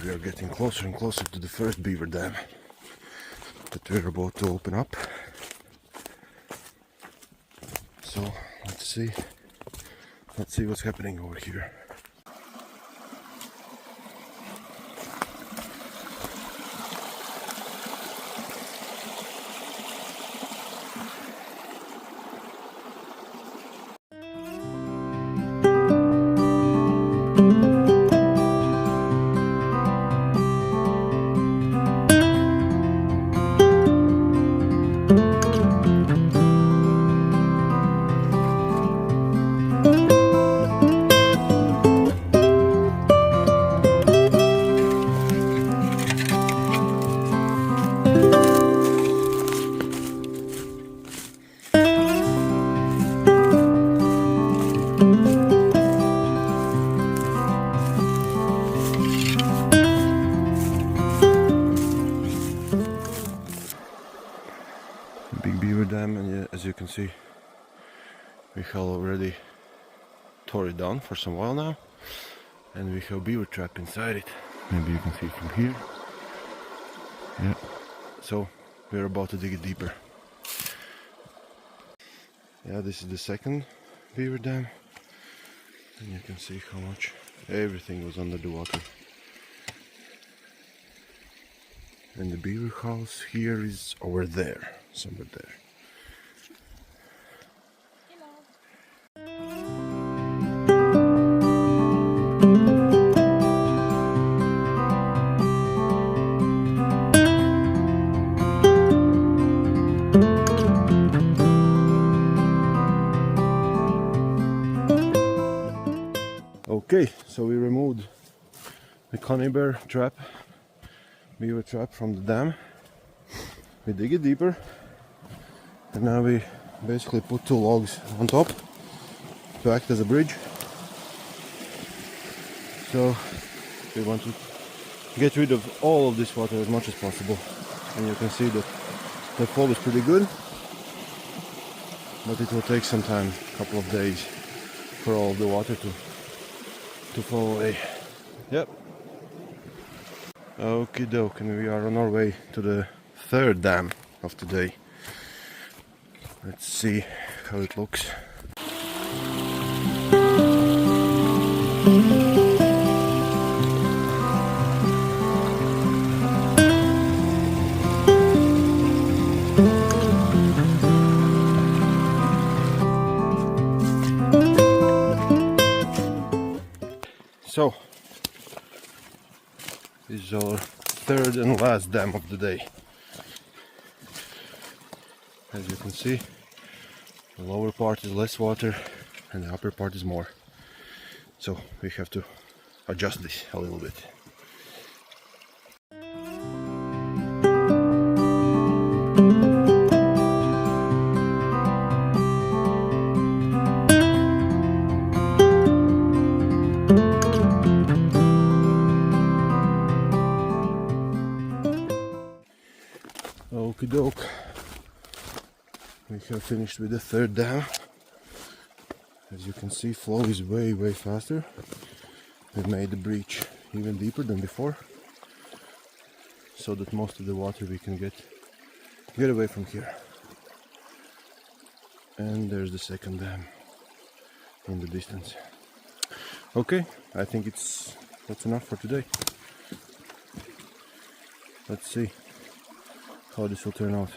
we are getting closer and closer to the first beaver dam that we're about to open up. So let's see what's happening over here. Big beaver dam, and yeah, as you can see, we have already tore it down for some while now, and we have beaver trap inside it. Maybe you can see it from here. Yeah, so we're about to dig it deeper. Yeah, this is the second beaver dam, and you can see how much everything was under the water. And the beaver house here is over there, somewhere there. Okay, so we removed the conibear trap, beaver trap from the dam. We dig it deeper, and now we basically put two logs on top to act as a bridge. So we want to get rid of all of this water as much as possible, and you can see that the flow is pretty good, but it will take some time, a couple of days, for all of the water to fall away. Yep. Okie doke, and we are on our way to the third dam of the day. Let's see how it looks. So, this is our third and last dam of the day. As you can see, the lower part is less water and the upper part is more. So we have to adjust this a little bit. Okie doke, we have finished with the third dam. As you can see, flow is way faster. We've made the breach even deeper than before, so that most of the water we can get away from here. And there's the second dam in the distance. Okay, I think that's enough for today. Let's see how this will turn out.